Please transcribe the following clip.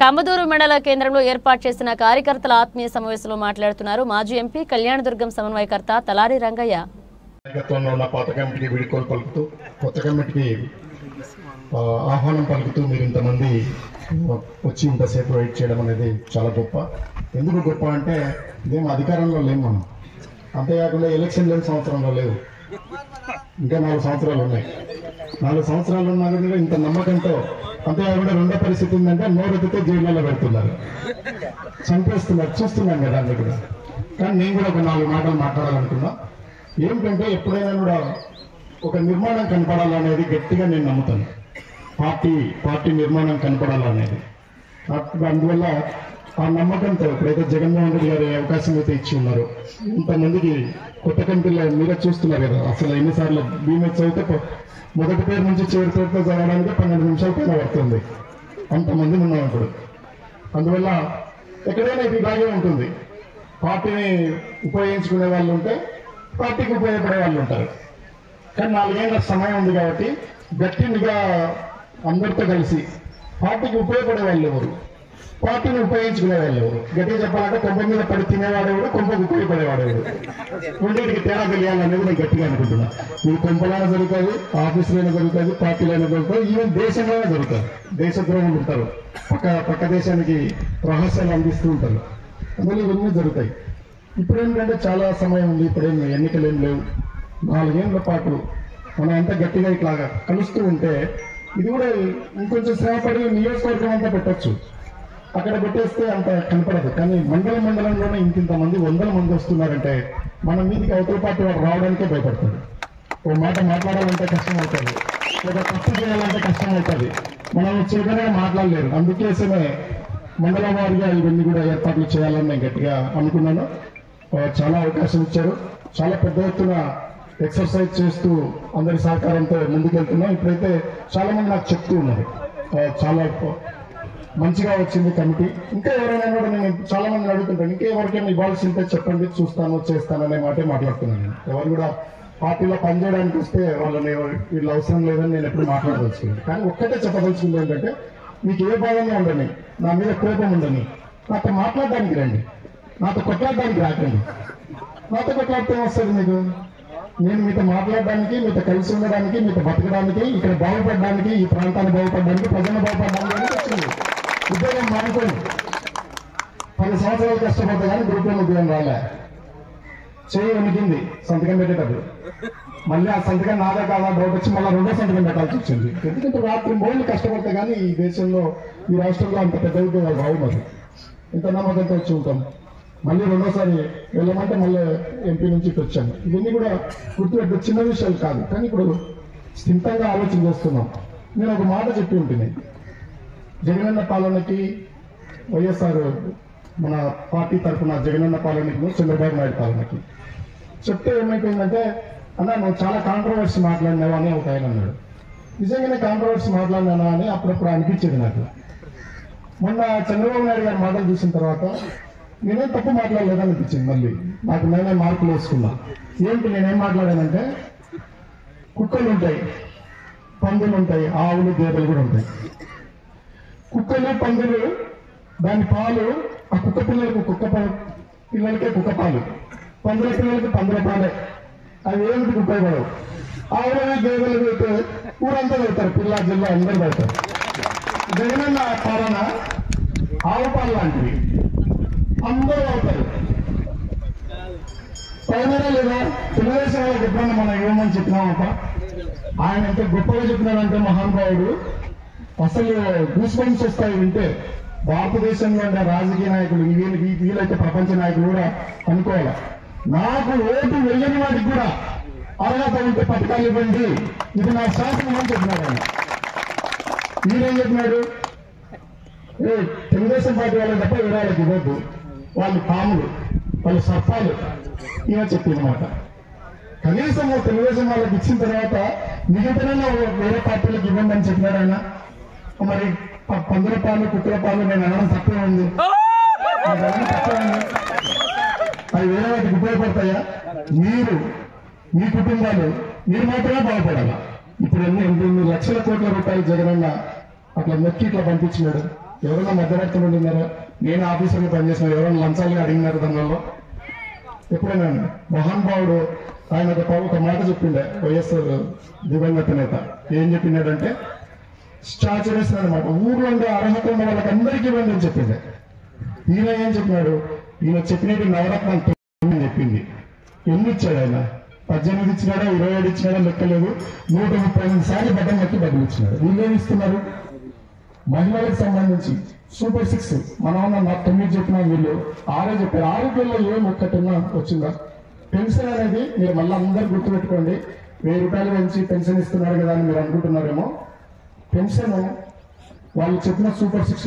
కమ్మదూరు మండల కేంద్రంలో ఏర్పాటు చేసిన కార్యకర్తల ఆత్మీయ సమావేశంలో మాట్లాడుతున్నారు మాజీ ఎంపీ కళ్యాణదుర్గం సమన్వయకర్త తలారి రంగయ్య. పాత కమిటీకి వీడుకోలు పలుకుతూ కొత్త కమిటీకి ఆహ్వానం పలుకుతూ మీరు ఇంతమంది వచ్చి ఇంతసేపు వెయిట్ చేయడం అనేది చాలా గొప్ప. ఎందుకు గొప్ప అంటే ఇదేం అధికారంలో లేము మనం, అంతేకాకుండా ఎలక్షన్ లేని సంవత్సరంలో లేవు, ఇంకా 4 సంవత్సరాలు ఉన్నాయి. 4 సంవత్సరాలు ఉన్నా కూడా ఇంత నమ్మకంతో, అంతేకాకుండా రెండో పరిస్థితి ఏంటంటే నోరెత్తితే జైళ్ళలో పెడుతున్నారు, చంపేస్తున్నారు, చూస్తున్నాం కదా అన్ని కూడా. కానీ నేను కూడా ఒక 4 మాటలు మాట్లాడాలనుకున్నా. ఏమిటంటే ఎప్పుడైనా కూడా ఒక నిర్మాణం కనపడాలనేది గట్టిగా నేను నమ్ముతాను. పార్టీ నిర్మాణం కనపడాలనేది. అందువల్ల ఆ నమ్మకంతో ఇప్పుడైతే జగన్మోహన్ రెడ్డి గారు అవకాశం అయితే ఇచ్చి ఉన్నారు, ఇంతమందికి కొత్త కమిటీలో మీరే చూస్తున్నారు కదా. అసలు ఎన్నిసార్లు బీమెచ్ అయితే మొదటి పేరు నుంచి చివరి పేరుతో చదవడానికి 12 నిమిషాల పైన పడుతుంది, అంతమంది ఉన్నాం ఇప్పుడు. అందువల్ల ఎక్కడైనా ఇది ఇలాగే ఉంటుంది. పార్టీని ఉపయోగించుకునే వాళ్ళు ఉంటే పార్టీకి ఉపయోగపడే వాళ్ళు ఉంటారు. కానీ 4 ఏళ్ళ సమయం ఉంది కాబట్టి గట్టిగా అందరితో కలిసి పార్టీకి ఉపయోగపడే వాళ్ళు ఎవరు, పార్టీని ఉపయోగించుకునే వాళ్ళు ఎవరు, గట్టిగా చెప్పాలంటే కొంప మీద పడి తినేవాడేవాడు, కొంపకు ఉపయోగపడేవాడేవాడు, రెండింటికి తేడా తెలియాలనేది నేను గట్టిగా అనుకుంటున్నా. ఇది కొంపలైనా జరుగుతుంది, ఆఫీసులైనా జరుగుతుంది, పార్టీలైనా జరుగుతుంది, ఈవెన్ దేశంలోనే జరుగుతుంది. దేశద్రోహులు ఉంటారు, పక్క దేశానికి రహస్యాలు అందిస్తూ ఉంటారు, అందువల్ల ఇవన్నీ జరుగుతాయి. ఇప్పుడు ఏంటంటే చాలా సమయం ఉంది, ఇప్పుడేం ఎన్నికలు ఏం లేవు. 4 ఏళ్ల పాటు మనం అంతా గట్టిగా ఇట్లాగా కలుస్తూ ఉంటే ఇది కూడా ఇంకొంచెం శ్రమపడి నియోజకవర్గం అంతా పెట్టచ్చు, అక్కడ పెట్టేస్తే అంత కనపడదు. కానీ మండలంలోనే ఇంతమంది 100 మంది వస్తున్నారంటే మన మీదికి అవతల పార్టీ వాడు రావడానికే భయపడతాడు. ఓ మాట మాట్లాడాలంటే కష్టం అవుతుంది, ఒక తప్పు చేయాలంటే కష్టం అవుతుంది, మనం చేయగానే మాట్లాడలేరు. అందుకేసమే మండల వారిగా ఇవన్నీ కూడా ఏర్పాట్లు చేయాలని నేను గట్టిగా అనుకున్నాను. చాలా అవకాశం ఇచ్చారు, చాలా పెద్ద ఎత్తున ఎక్సర్సైజ్ చేస్తూ అందరి సహకారంతో ముందుకెళ్తున్నాం. ఇప్పుడైతే చాలా మంది నాకు చెప్తూ ఉన్నారు చాలా మంచిగా వచ్చింది కమిటీ. ఇంకా ఎవరైనా కూడా నేను చాలా మందిని అడుగుతుంటాను, ఇంకా ఎవరికైనా ఇవ్వాల్సి ఉంటే చెప్పండి, చూస్తాను చేస్తాను అనే మాటే మాట్లాడుతున్నాను. ఎవరు కూడా పార్టీలో పనిచేయడానికి వస్తే వాళ్ళని వీళ్ళు అవసరం లేదని నేను ఎప్పుడు మాట్లాడదలుచుకున్నాను. కానీ ఒక్కటే చెప్పదలుచుకుంది ఏంటంటే, మీకు ఏ భాగంగా ఉండని, నా మీద కోపం ఉండని, నాతో మాట్లాడడానికి రండి, నాతో కొట్లాడడానికి రాకండి. నాతో కొట్లాడితే వస్తుంది మీకు. నేను మీతో మాట్లాడడానికి, మీతో కలిసి ఉండడానికి, మీతో బతకడానికి, ఇక్కడ బాగుపడడానికి, ఈ ప్రాంతాన్ని బాగుపడడానికి, ప్రజలను బాగుపడడానికి వచ్చింది. ఉద్యోగం మానుకోండి, 10 సంవత్సరాలు కష్టపడతా కానీ గ్రూప్ 1 ఉద్యోగం రాలే, చేయి వణికింది సంతకం పెట్టేటప్పుడు. మళ్ళీ ఆ సంతకం నాదే కాదా డౌట్ వచ్చి మళ్ళీ 2వ సంతకం పెట్టాల్సి వచ్చింది. ఎందుకంటే రాత్రి మూడు కష్టపడితే కానీ ఈ దేశంలో, ఈ రాష్ట్రంలో అంత పెద్ద ఉద్యోగాలు రావు. మరి ఇంత నమ్మకంతో వచ్చి ఉంటాం. మళ్ళీ 2వసారి వెళ్ళమంటే మళ్ళీ ఎంపీ నుంచి వచ్చాను. ఇవన్నీ కూడా గుర్తుపెట్టు, చిన్న విషయాలు కాదు. కానీ ఇప్పుడు స్థిరంగా ఆలోచన చేస్తున్నాం. నేను ఒక మాట చెప్పి ఉంటుంది, జగనన్న పాలనకి వైఎస్ఆర్ మన పార్టీ తరఫున జగనన్న పాలనకి చంద్రబాబు నాయుడు పాలనకి చెప్తే ఏమైపోయిందంటే, అన్న నువ్వు చాలా కాంట్రవర్సీ మాట్లాడినావా అని ఒక ఆయన అన్నాడు. నిజంగానే కాంట్రవర్సీ మాట్లాడినానా అని అప్పుడప్పుడు అనిపించేది నాకు. మొన్న చంద్రబాబు నాయుడు గారి మాటలు చూసిన తర్వాత నేనేం తప్పు మాట్లాడలేదని అనిపించింది. మళ్ళీ నాకు నేనే మార్కులు వేసుకున్నా. ఏంటి నేనేం మాట్లాడానంటే, కుక్కలు ఉంటాయి, పందులు ఉంటాయి, ఆవులు గేదెలు కూడా ఉంటాయి. కుక్కలు పందులు దాని పాలు ఆ కుక్క పిల్లలకు పిల్లలకే కుక్క పాలు, పందుల పిల్లలకి పందుల పాలే. అవి ఏమిటికి ఉపయోగపడవు. ఆవులని గేదెలు పెడితే ఊరంతా పెడతారు, పిల్ల జిల్లా అందరూ పెడతారు. జగనన్న పాలన ఆవు పాలు లాంటివి, అందరూ అవుతారు. పైన లేదా తెలుగుదేశం వాళ్ళకి ఎప్పుడన్నా మనం ఏమని చెప్పినామప్ప, ఆయన ఎంత గొప్పగా చెప్పినాడంటే మహానుభావుడు, అసలు గూస్ బంప్స్ వస్తాయి వింటే. భారతదేశంలో ఉండే రాజకీయ నాయకులు వీలైతే ప్రపంచ నాయకులు కూడా అనుకోవాలి, నాకు ఓటు వెయ్యని వాడికి కూడా అర్హత ఉంటే పథకాలు ఇవ్వండి, ఇది నా శాసనం అని చెప్పినాడు ఆయన. మీరేం చెప్పినాడు, తెలుగుదేశం పార్టీ వాళ్ళకి తప్ప వేరే వాళ్ళకి ఇవ్వద్దు, వాళ్ళు పాములు, వాళ్ళు సర్పాలు ఇలా చెప్పిందన్నమాట. కనీసం తెలుగుదేశం వాళ్ళకి ఇచ్చిన తర్వాత మిగతా వేరే పార్టీలకు ఇవ్వండి అని చెప్పినాడు ఆయన. మరి పందుల పాలు కుక్కల పాలు నేను అనడం తప్పే ఉంది, అవి వేరే వాటికి ఉపయోగపడతాయా? మీరు మీ కుటుంబాలు మీరు మాత్రమే బాగుపడాలా. ఇప్పుడు 8 లక్షల కోట్ల రూపాయలు జగనన్న అట్లా నొక్కి ఇట్లా పంపించినాడు. ఎవరైనా మధ్యవర్తులు ఉన్నారా? నేను ఆఫీసర్గా పనిచేసిన ఎవరైనా లంచాలుగా అడిగినారు దానివల్ల? ఎప్పుడైనా మహానుభావుడు ఆయన ఒక మాట చెప్పిండే, వైఎస్ఆర్ దివంగత నేత ఏం చెప్పినాడంటే, స్టాచ్యూ వేస్తున్నాడు అనమాట, ఊర్లో ఉండే అర్హత ఉన్న వాళ్ళకి అందరికీ ఇవ్వండి అని చెప్పింది. ఈయన ఏం చెప్పినాడు? ఈయన చెప్పినట్టు నవరత్నాలు అని చెప్పింది. ఎన్ని ఇచ్చాడు ఆయన? 18 ఇచ్చినాడా, 27 ఇచ్చినాడా లెక్కలేదు. 138 సార్లు బటన్ నొక్కి డబ్బులు ఇచ్చినాడు. వీళ్ళేమి ఇస్తున్నారు? మహిళలకు సంబంధించి సూపర్ 6 మనం నాకు 9 చెప్పినా, వీళ్ళు 6 చెప్పారు. 6 ఏం ఒక్కటిన్నా వచ్చిందా? పెన్షన్ అనేది మీరు మళ్ళీ అందరు గుర్తుపెట్టుకోండి. 1000 రూపాయలు పెంచి పెన్షన్ ఇస్తున్నారు కదా అని మీరు అనుకుంటున్నారేమో. పెన్షన్ వాళ్ళు చెప్పిన సూపర్ 6